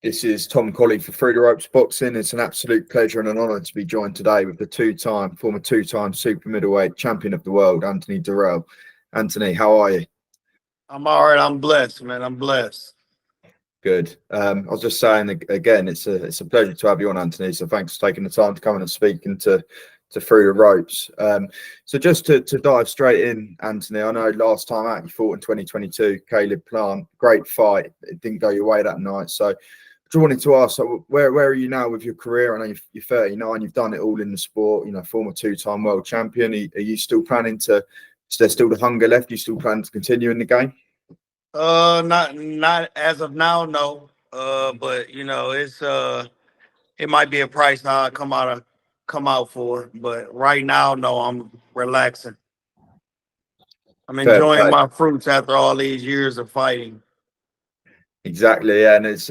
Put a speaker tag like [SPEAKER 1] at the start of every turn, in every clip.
[SPEAKER 1] This is Tom Colley for Through the Ropes Boxing. It's an absolute pleasure and an honour to be joined today with the former two-time super middleweight champion of the world, Anthony Dirrell. Anthony, how are you?
[SPEAKER 2] I'm all right. I'm blessed, man. I'm blessed.
[SPEAKER 1] Good. I was just saying again, it's a pleasure to have you on, Anthony. So thanks for taking the time to come in and speak to Through the Ropes. So just to dive straight in, Anthony, I know last time out you fought in 2022, Caleb Plant. Great fight. It didn't go your way that night. So I wanted to ask, so where are you now with your career? I know you're 39, you've done it all in the sport, former two-time world champion. Are you still planning to, is there still the hunger left? You still planning to continue in the game?
[SPEAKER 2] Not as of now, no. But it's it might be a price now I come out for. But right now, no, I'm relaxing. I'm
[SPEAKER 1] Fair
[SPEAKER 2] enjoying
[SPEAKER 1] play.
[SPEAKER 2] my fruits after all these years of fighting.
[SPEAKER 1] Exactly, yeah, and it's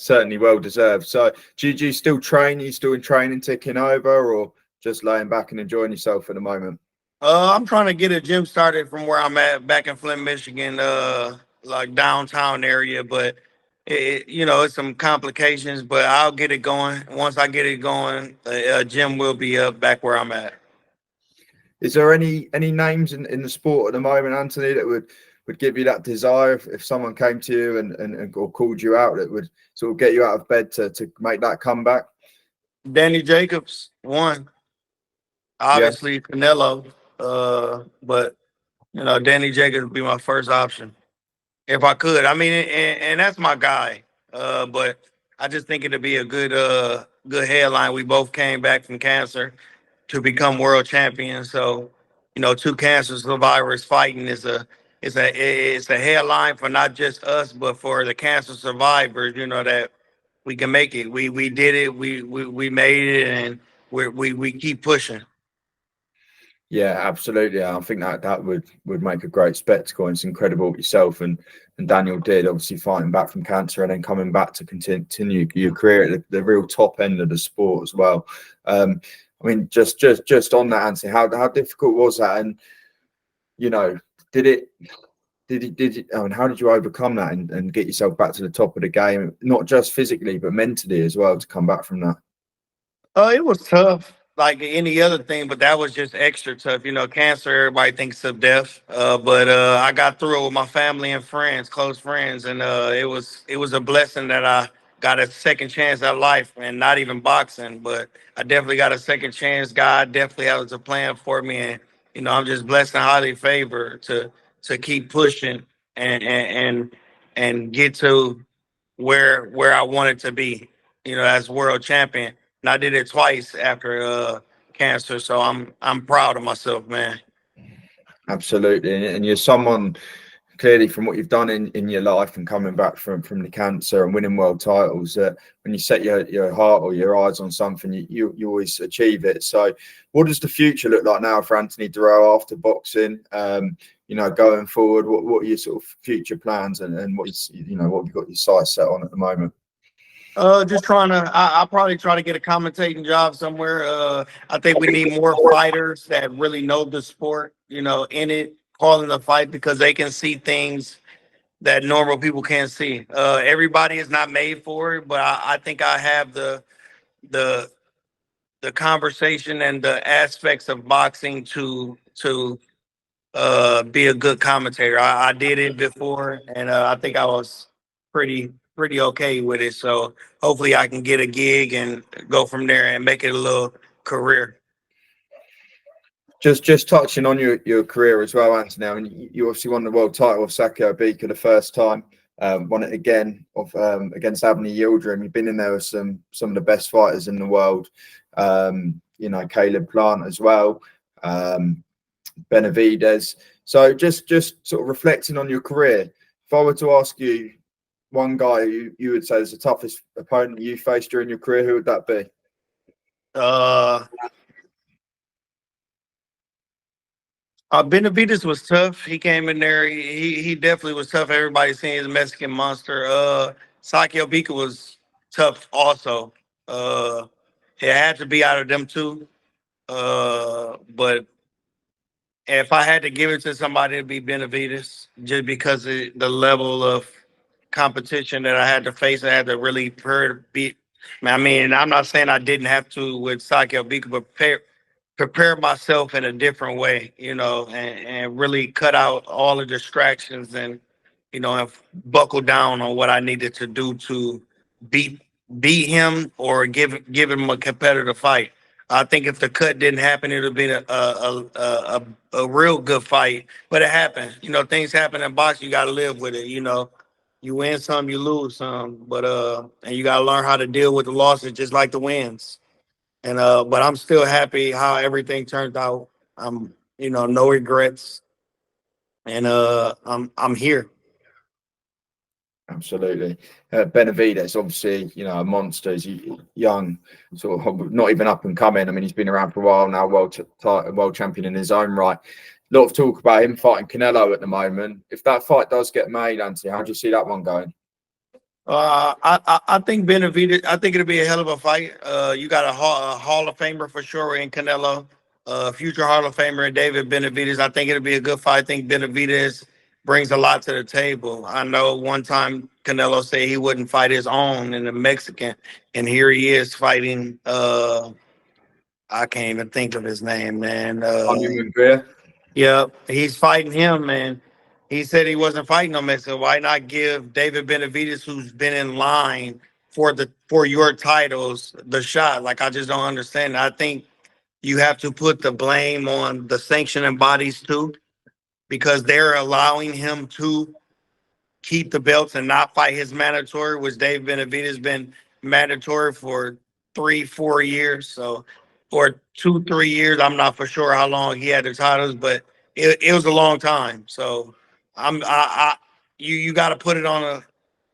[SPEAKER 1] certainly well deserved. So do you still train? Are you still in training, ticking over, or just laying back and enjoying yourself at the moment?
[SPEAKER 2] I'm trying to get a gym started from where I'm at back in Flint, Michigan, like downtown area, but it's some complications, but I'll get it going. Once I get it going, a gym will be up back where I'm at.
[SPEAKER 1] Is there any names in the sport at the moment, Anthony, that would give you that desire if someone came to you and or called you out, that would sort of get you out of bed to make that comeback?
[SPEAKER 2] Danny Jacobs, one.
[SPEAKER 1] Yeah.
[SPEAKER 2] Obviously Canelo, but Danny Jacobs would be my first option if I could. I mean, and that's my guy. But I just think it'd be a good headline. We both came back from cancer to become world champions. So, two cancer survivors fighting it's a headline for not just us, but for the cancer survivors. That we can make it. We did it. We made it, and we keep pushing.
[SPEAKER 1] Yeah, absolutely. I think that would make a great spectacle. And it's incredible what yourself and Daniel did, obviously fighting back from cancer and then coming back to continue your career at the real top end of the sport as well. I mean, just on that, Anthony, how difficult was that? And I mean, how did you overcome that and get yourself back to the top of the game, not just physically but mentally as well, to come back from that?
[SPEAKER 2] It was tough, like any other thing, but that was just extra tough. Cancer, everybody thinks of death. But I got through it with my family and friends, close friends, and it was a blessing that I got a second chance at life, and not even boxing, but I definitely got a second chance. God definitely has a plan for me, and I'm just blessed and highly favored to keep pushing and get to where I wanted to be, as world champion. And I did it twice after cancer, so I'm proud of myself, man.
[SPEAKER 1] Absolutely. And you're someone, clearly, from what you've done in your life and coming back from the cancer and winning world titles, that when you set your heart or your eyes on something, you always achieve it. So what does the future look like now for Anthony Dirrell after boxing? Going forward, what are your sort of future plans, and what have you got your sights set on at the moment?
[SPEAKER 2] Just trying to. I'll probably try to get a commentating job somewhere. I think we need more fighters that really know the sport, in it, calling the fight, because they can see things that normal people can't see. Everybody is not made for it, but I think I have the the conversation and the aspects of boxing to be a good commentator. I did it before, and I think I was pretty okay with it. So hopefully I can get a gig and go from there and make it a little career.
[SPEAKER 1] Just touching on your career as well, Anthony. I mean, you obviously won the world title of Sakio Bika the first time. Won it again against Avni Yildirim. You've been in there with some of the best fighters in the world. Caleb Plant as well, Benavidez. So just sort of reflecting on your career, if I were to ask you one guy you would say is the toughest opponent you faced during your career, who would that be?
[SPEAKER 2] Benavidez was tough. He came in there. He definitely was tough. Everybody's saying he's a Mexican monster. Sakio Bika was tough also. It had to be out of them two. But if I had to give it to somebody, it'd be Benavidez, just because of the level of competition that I had to face. I had to really beat. I mean, I'm not saying I didn't have to with Saki Obika, but prepare myself in a different way, and really cut out all the distractions and and buckle down on what I needed to do to beat beat him or give him a competitive fight. I think if the cut didn't happen, it would have been a real good fight. But it happened. Things happen in boxing. You got to live with it. You win some, you lose some. But and you got to learn how to deal with the losses just like the wins. And but I'm still happy how everything turned out. I'm no regrets, and I'm here.
[SPEAKER 1] Absolutely. Benavidez, obviously, a monster. He's young, sort of not even up and coming. I mean, he's been around for a while now, world champion in his own right. A lot of talk about him fighting Canelo at the moment. If that fight does get made, Anthony, how do you see that one going?
[SPEAKER 2] I think Benavidez. I think it'll be a hell of a fight. You got a Hall of Famer for sure in Canelo, future Hall of Famer in David Benavidez. I think it'll be a good fight. I think Benavidez brings a lot to the table. I know one time Canelo said he wouldn't fight his own in the Mexican, and here he is fighting. I can't even think of his name, man. Yeah, he's fighting him, and he said he wasn't fighting no Mexican. Why not give David Benavidez, who's been in line for your titles, the shot? Like, I just don't understand. I think you have to put the blame on the sanctioning bodies too, because they're allowing him to keep the belts and not fight his mandatory, which Dave Benavidez been mandatory for 3-4 years. So, or 2-3 years, I'm not for sure how long he had the titles, but it was a long time. So you got to put it on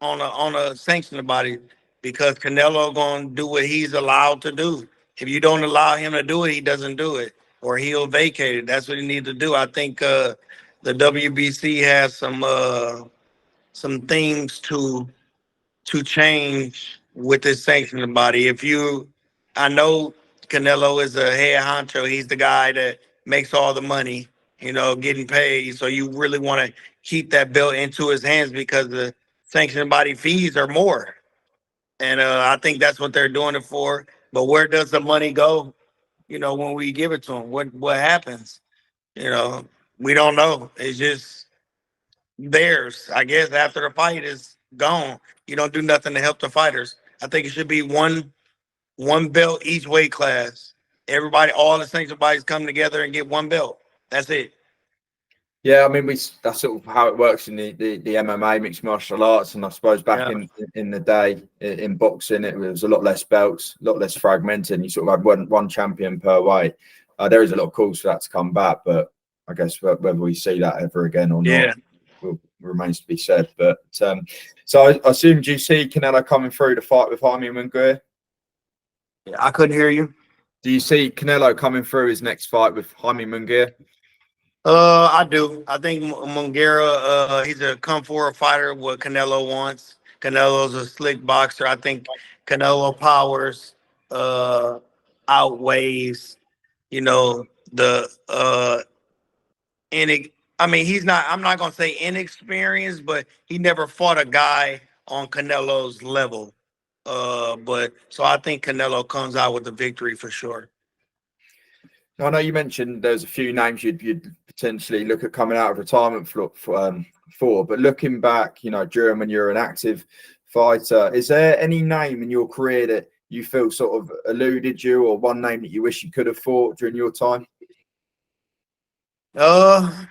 [SPEAKER 2] a sanctioning body, because Canelo gonna do what he's allowed to do. If you don't allow him to do it, he doesn't do it, or he'll vacate it. That's what he needs to do. I think the WBC has some things to change with this sanctioning body. I know Canelo is a head honcho. He's the guy that makes all the money, getting paid. So you really want to keep that belt into his hands, because the sanctioning body fees are more. And I think that's what they're doing it for. But where does the money go? When we give it to him, what happens? You know, we don't know. It's just theirs. I guess after the fight is gone, you don't do nothing to help the fighters. I think it should be one belt each weight class. Everybody, all the sanctioned bodies come together and get one belt. That's it.
[SPEAKER 1] Yeah, I mean, that's sort of how it works in the MMA, mixed martial arts, and I suppose back in the day in boxing, it was a lot less belts, a lot less fragmented. You sort of had one champion per weight. There is a lot of calls for that to come back, but I guess whether we see that ever again or not remains to be said. But so I assume, do you see Canelo coming through to fight with Jaime Munguia?
[SPEAKER 2] Yeah, I couldn't hear you.
[SPEAKER 1] Do you see Canelo coming through his next fight with Jaime Munguia?
[SPEAKER 2] I do. I think Munguia, he's a come forward fighter, what Canelo wants. Canelo's a slick boxer. I think Canelo powers outweighs, the I mean, I'm not gonna say inexperienced, but he never fought a guy on Canelo's level. But so I think Canelo comes out with the victory for sure.
[SPEAKER 1] I know you mentioned there's a few names you'd potentially look at coming out of retirement for, but looking back, during when you're an active fighter, is there any name in your career that you feel sort of eluded you, or one name that you wish you could have fought during your time?
[SPEAKER 2] I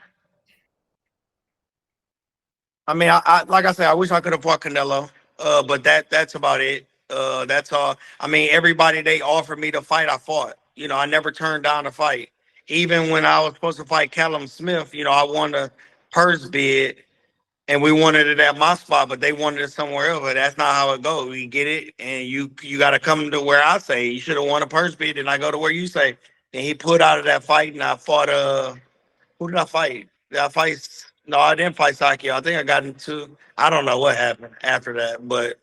[SPEAKER 2] mean, I like I said, I wish I could have fought Canelo. But that's about it. That's all. I mean, everybody they offered me to fight, I fought. I never turned down a fight. Even when I was supposed to fight Callum Smith, I won a purse bid, and we wanted it at my spot, but they wanted it somewhere else. But that's not how it goes. We get it, and you got to come to where I say you should have won a purse bid, and I go to where you say. And he put out of that fight, and I fought. Who did I fight? Did I fight? No, I didn't fight Saki. I think I got into. I don't know what happened after that, but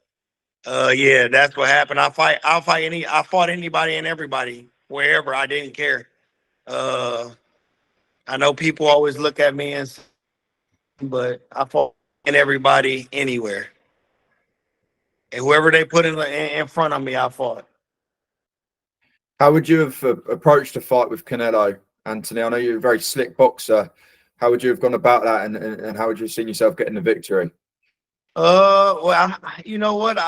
[SPEAKER 2] yeah, that's what happened. I fought anybody and everybody wherever. I didn't care. Uh, I know people always look at me but I fought and everybody anywhere. And whoever they put in front of me, I fought.
[SPEAKER 1] How would you have approached a fight with Canelo, Anthony? I know you're a very slick boxer. How would you have gone about that, and how would you have seen yourself getting the victory?
[SPEAKER 2] Well, you know what?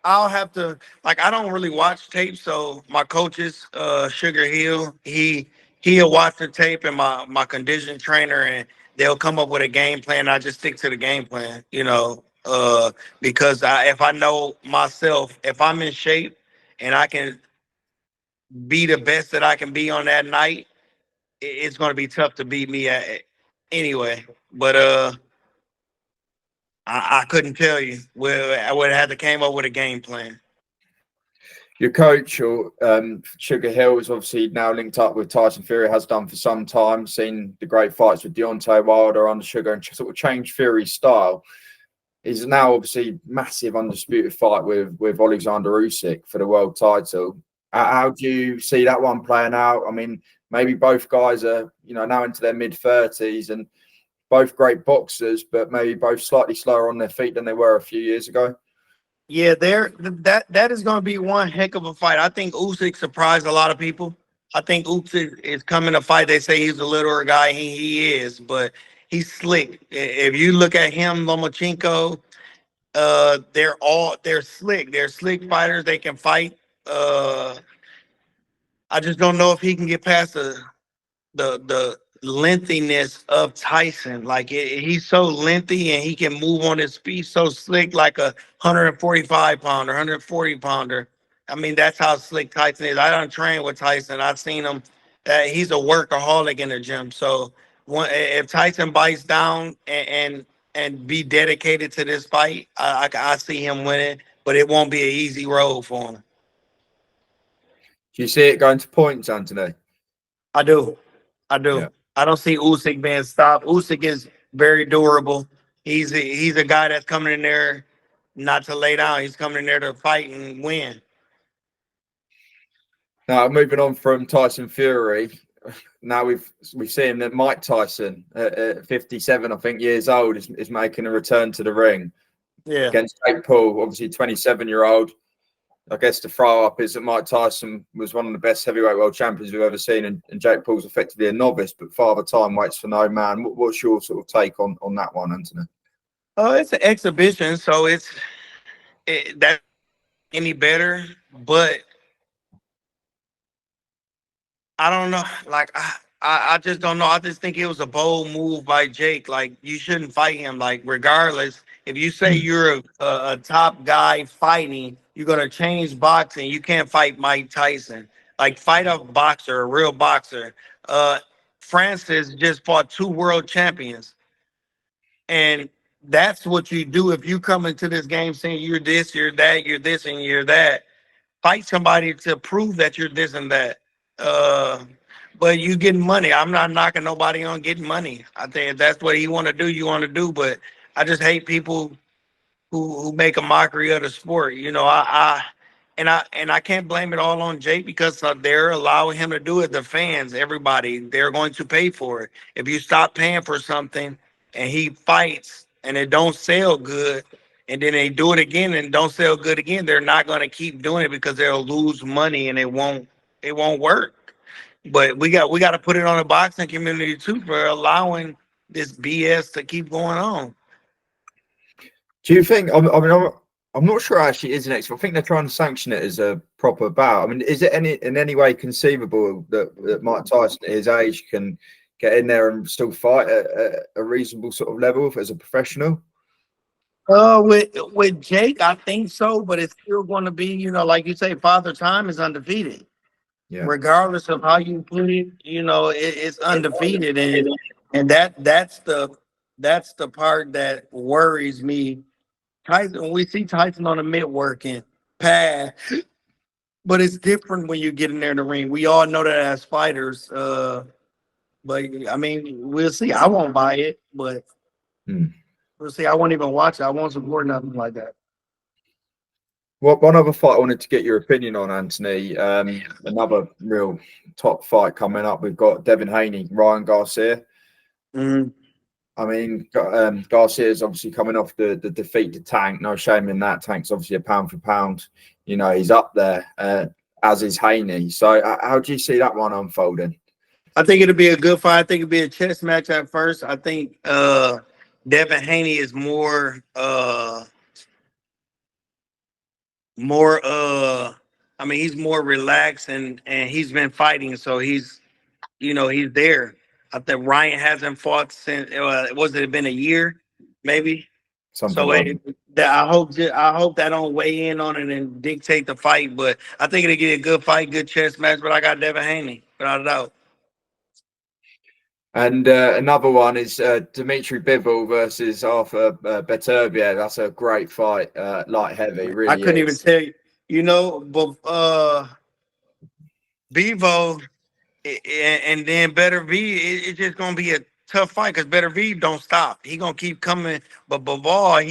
[SPEAKER 2] I'll have to, like, I don't really watch tape, so my coaches, Sugar Hill, he'll watch the tape, and my condition trainer, and they'll come up with a game plan. I just stick to the game plan, because if I know myself, if I'm in shape and I can be the best that I can be on that night, it's going to be tough to beat me anyway. But I couldn't tell you. Well, I would have had to came up with a game plan.
[SPEAKER 1] Your coach, or Sugar Hill, is obviously now linked up with Tyson Fury, has done for some time, seen the great fights with Deontay Wilder under Sugar, and sort of changed Fury's style. He's now obviously massive undisputed fight with Alexander Usyk for the world title. How do you see that one playing out? I mean, maybe both guys are, now into their mid-30s and both great boxers, but maybe both slightly slower on their feet than they were a few years ago.
[SPEAKER 2] Yeah, that is going to be one heck of a fight. I think Usyk surprised a lot of people. I think Usyk is coming to fight. They say he's a littler guy. He is, but he's slick. If you look at him, Lomachenko, they're slick. They're slick fighters. They can fight. I just don't know if he can get past the lengthiness of Tyson. Like he's so lengthy and he can move on his feet so slick, like a 145 pounder, 140 pounder. I mean, that's how slick Tyson is. I don't train with Tyson. I've seen him. He's a workaholic in the gym. So if Tyson bites down and be dedicated to this fight, I see him winning. But it won't be an easy road for him.
[SPEAKER 1] Do you see it going to points, Anthony?
[SPEAKER 2] I do.
[SPEAKER 1] Yeah.
[SPEAKER 2] I don't see Usyk being stopped. Usyk is very durable. He's a guy that's coming in there not to lay down. He's coming in there to fight and win.
[SPEAKER 1] Now, moving on from Tyson Fury, now we've seen that Mike Tyson at 57, I think, years old, is making a return to the ring.
[SPEAKER 2] Yeah.
[SPEAKER 1] Against Jake Paul, obviously 27-year-old. I guess the throw up is that Mike Tyson was one of the best heavyweight world champions we've ever seen, and Jake Paul's effectively a novice, but Father Time waits for no man. What's your sort of take on that one, Anthony?
[SPEAKER 2] It's an exhibition, so that any better, but I don't know. Like I just don't know. I just think it was a bold move by Jake. Like you shouldn't fight him. Like regardless, if you say you're a top guy fighting, you're gonna change boxing. You can't fight Mike Tyson. Like fight a boxer, a real boxer. Francis just fought 2 world champions, and that's what you do if you come into this game saying you're this, you're that, you're this, and you're that. Fight somebody to prove that you're this and that. But you getting money. I'm not knocking nobody on getting money. I think if that's what you want to do, you want to do. But I just hate people who make a mockery of the sport. I can't blame it all on Jake because they're allowing him to do it. The fans, everybody, they're going to pay for it. If you stop paying for something and he fights and it don't sell good, and then they do it again and don't sell good again, they're not going to keep doing it because they'll lose money and it won't work. But we got to put it on the boxing community too for allowing this BS to keep going on.
[SPEAKER 1] Do you think? I'm not sure actually is an expert. I think they're trying to sanction it as a proper bout. I mean, is it in any way conceivable that Mike Tyson at his age can get in there and still fight at a reasonable sort of level as a professional?
[SPEAKER 2] With Jake, I think so, but it's still going to be, like you say, Father Time is undefeated. Yeah. Regardless of how you put it, it's undefeated, and that's the part that worries me. Tyson, we see Tyson on the mid-working path, but it's different when you get in there in the ring. We all know that as fighters, but I mean, we'll see. I won't buy it, but we'll see. I won't even watch it. I won't support nothing like that.
[SPEAKER 1] Well, one other fight I wanted to get your opinion on, Anthony. Another real top fight coming up. We've got Devin Haney, Ryan Garcia. I mean, Garcia is obviously coming off the defeat to Tank. No shame in that. Tank's obviously a pound for pound. You know, he's up there, as is Haney. So how do you see that one unfolding?
[SPEAKER 2] I think it'll be a good fight. I think it'll be a chess match at first. I think Devin Haney is I mean, he's more relaxed and he's been fighting, so he's he's there. I think Ryan hasn't fought since was it been a year, maybe.
[SPEAKER 1] Something
[SPEAKER 2] So
[SPEAKER 1] like
[SPEAKER 2] I hope that don't weigh in on it and dictate the fight. But I think it'll get a good fight, good chess match. But I got Devin Haney without a doubt.
[SPEAKER 1] And another one is Dimitri Bivol versus Arthur Beterbiev. That's a great fight, light heavy. Really,
[SPEAKER 2] I couldn't even tell you, but Bevo and then Better V, it's just gonna be a tough fight because Better V don't stop. He gonna keep coming, but Bivol,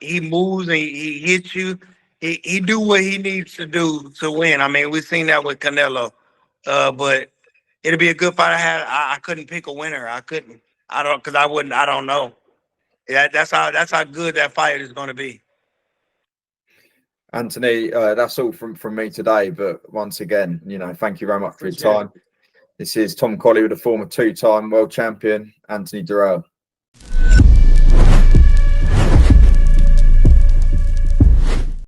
[SPEAKER 2] he moves and he hits you. He do what he needs to do to win. I mean, we've seen that with Canelo, but it'll be a good fight. I couldn't pick a winner. I couldn't. I don't because I wouldn't. I don't know. Yeah, that's how good that fight is going to be.
[SPEAKER 1] Anthony, that's all from me today. But once again, thank you very much for your time. This is Tom Colley with a former 2-time world champion, Anthony Dirrell.